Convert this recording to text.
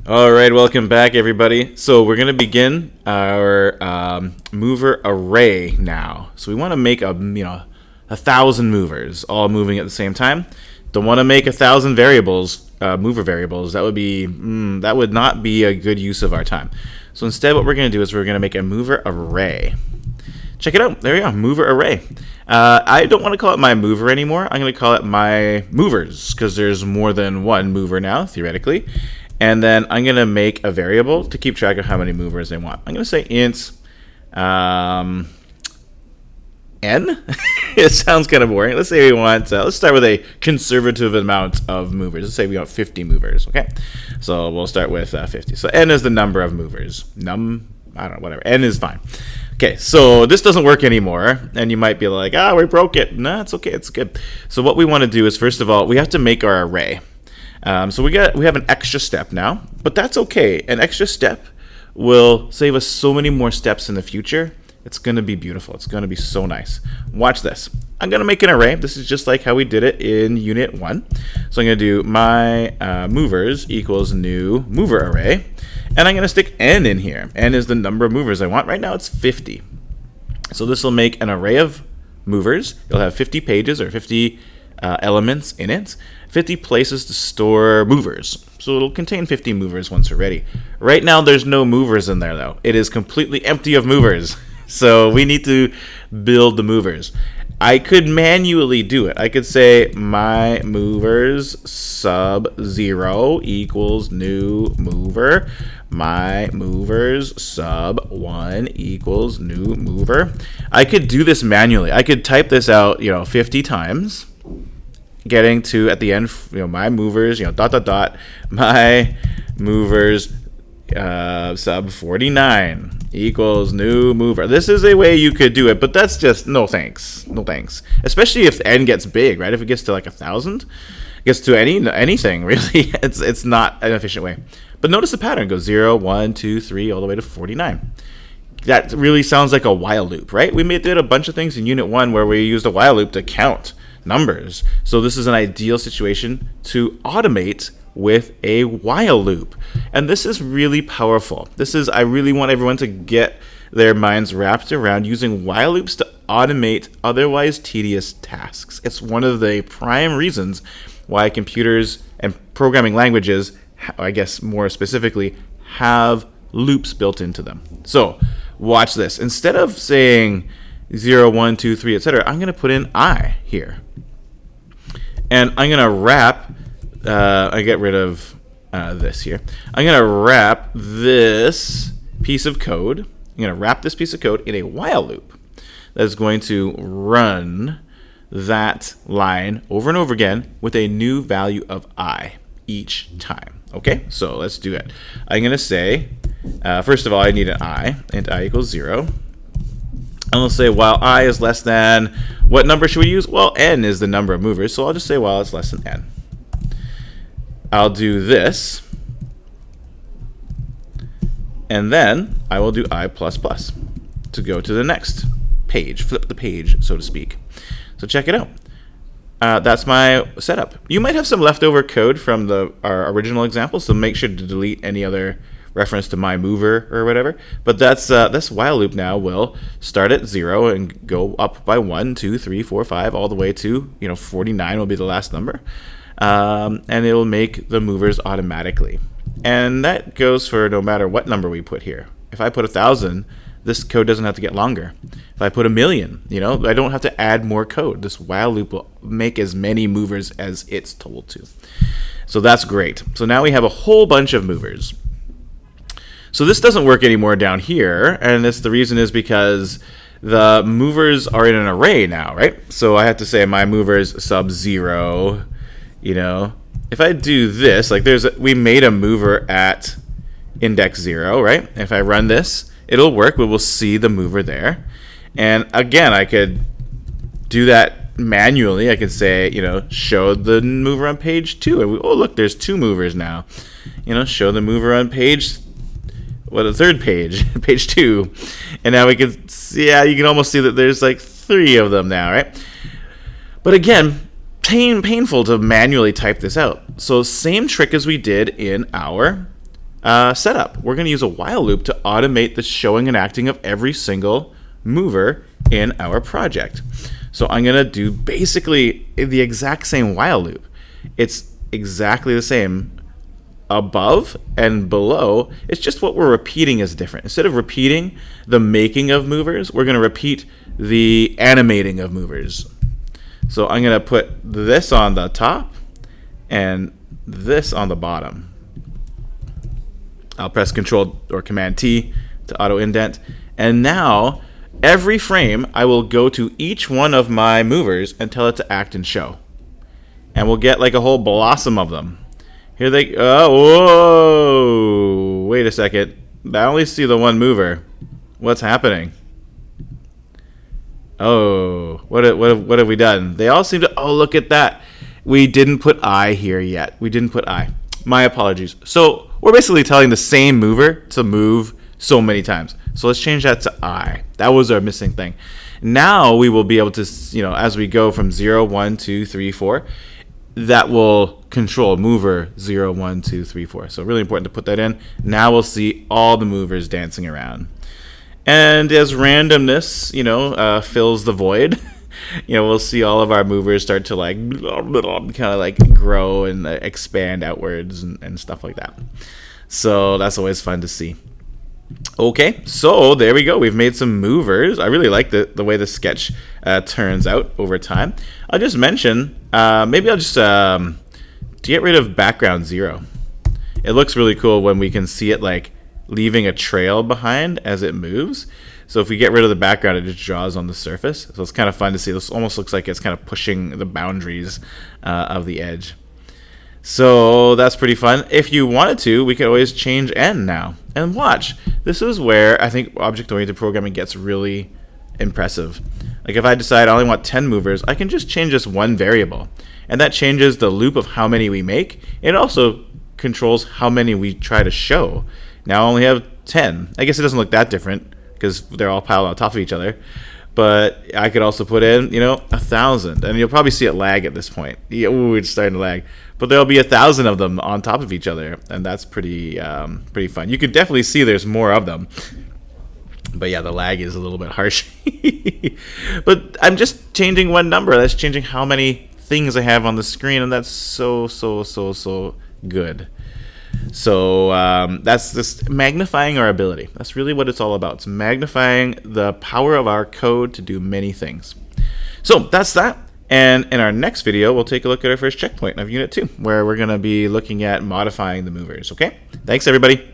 All right, welcome back, everybody. So we're gonna begin our mover array now. So we want to make 1,000 movers, all moving at the same time. Don't want to make 1,000 variables, mover variables. That would not be a good use of our time. So instead, what we're gonna do is we're gonna make a mover array. Check it out. There we go, mover array. I don't want to call it my mover anymore. I'm going to call it my movers because there's more than one mover now, theoretically. And then I'm going to make a variable to keep track of how many movers I want. I'm going to say int n. It sounds kind of boring. Let's say we want, let's start with a conservative amount of movers. Let's say we want 50 movers, okay? So we'll start with 50. So n is the number of movers. I don't know, whatever. N is fine. Okay, so this doesn't work anymore, and you might be like, we broke it. No, it's okay, it's good. So what we want to do is, first of all, we have to make our array. So we have an extra step now, but that's okay. An extra step will save us so many more steps in the future. It's going to be beautiful. It's going to be so nice. Watch this. I'm going to make an array. This is just like how we did it in Unit 1. So I'm going to do my movers equals new mover array. And I'm going to stick n in here. N is the number of movers I want. Right now it's 50. So this will make an array of movers. You'll have 50 pages or 50 elements in it. 50 places to store movers. So it'll contain 50 movers once we're ready. Right now there's no movers in there though. It is completely empty of movers. So we need to build the movers. I could manually do it. I could say my movers sub 0 equals new mover. My movers sub 1 equals new mover. I could do this manually. I could type this out, 50 times, getting to at the end, my movers, my movers sub 49 equals new mover. This is a way you could do it, but that's just no thanks. No thanks. Especially if n gets big, right? If it gets to like 1,000, gets to anything really, it's not an efficient way. But notice the pattern. It goes 0, 1, 2, 3, all the way to 49. That really sounds like a while loop, right? We did a bunch of things in Unit 1 where we used a while loop to count numbers. So this is an ideal situation to automate with a while loop. And this is really powerful. I really want everyone to get their minds wrapped around using while loops to automate otherwise tedious tasks. It's one of the prime reasons why computers and programming languages, I guess more specifically, have loops built into them. So watch this. Instead of saying 0, 1, 2, 3, etc., I'm going to put in I here. And I'm going to wrap, I get rid of this here. I'm going to wrap this piece of code. I'm going to wrap this piece of code in a while loop that's going to run that line over and over again with a new value of I each time. Okay, so let's do it. I'm going to say, first of all, I need an I, and I equals 0. And we'll say while I is less than, what number should we use? Well, n is the number of movers, so I'll just say while it's less than n. I'll do this, and then I will do I++ to go to the next page, flip the page, so to speak. So check it out. That's my setup. You might have some leftover code from our original example, so make sure to delete any other reference to my mover or whatever. But this while loop now will start at 0 and go up by 1, 2, 3, 4, 5, all the way to 49 will be the last number, and it will make the movers automatically. And that goes for no matter what number we put here. If I put 1,000, this code doesn't have to get longer. If I put 1,000,000, I don't have to add more code. This while loop will make as many movers as it's told to. So that's great. So now we have a whole bunch of movers. So this doesn't work anymore down here, and the reason is because the movers are in an array now, right? So I have to say my movers sub 0, If I do this, like we made a mover at index 0, right? If I run this, it'll work. We will see the mover there. And again, I could do that manually. I could say, show the mover on page 2. And look, there's 2 movers now. Show the mover on page, the third page, page 2. And now we can see, you can almost see that there's like 3 of them now, right? But again, painful to manually type this out. So same trick as we did in our setup. We're going to use a while loop to automate the showing and acting of every single mover in our project. So I'm going to do basically the exact same while loop. It's exactly the same above and below. It's just what we're repeating is different. Instead of repeating the making of movers, we're going to repeat the animating of movers. So I'm going to put this on the top and this on the bottom. I'll press Control or Command T to auto indent. And now every frame I will go to each one of my movers and tell it to act and show. And we'll get like a whole blossom of them. Here they whoa! Wait a second. I only see the one mover. What's happening? Oh, what have we done? They all seem to. Oh, look at that. We didn't put I here yet. We didn't put I. My apologies. So we're basically telling the same mover to move so many times. So let's change that to I. That was our missing thing. Now we will be able to, as we go from 0, 1, 2, 3, 4, that will control mover 0, 1, 2, 3, 4. So really important to put that in. Now we'll see all the movers dancing around. And as randomness, fills the void, we'll see all of our movers start to kind of like grow and expand outwards and stuff like that. So that's always fun to see. Okay, so there we go. We've made some movers. I really like the way the sketch turns out over time. I'll just mention, maybe I'll just get rid of background 0. It looks really cool when we can see it like leaving a trail behind as it moves. So if we get rid of the background, it just draws on the surface. So it's kind of fun to see. This almost looks like it's kind of pushing the boundaries of the edge. So that's pretty fun. If you wanted to, we could always change N now. And watch. This is where I think object-oriented programming gets really impressive. Like if I decide I only want 10 movers, I can just change this one variable. And that changes the loop of how many we make. It also controls how many we try to show. Now I only have 10. I guess it doesn't look that different because they're all piled on top of each other. But I could also put in, 1,000. And you'll probably see it lag at this point. Ooh, it's starting to lag. But there'll be 1,000 of them on top of each other. And that's pretty fun. You can definitely see there's more of them. But yeah, the lag is a little bit harsh. But I'm just changing one number. That's changing how many things I have on the screen. And that's so good. So that's just magnifying our ability. That's really what it's all about. It's magnifying the power of our code to do many things. So that's that. And in our next video, we'll take a look at our first checkpoint of Unit 2, where we're going to be looking at modifying the movers. Okay? Thanks, everybody.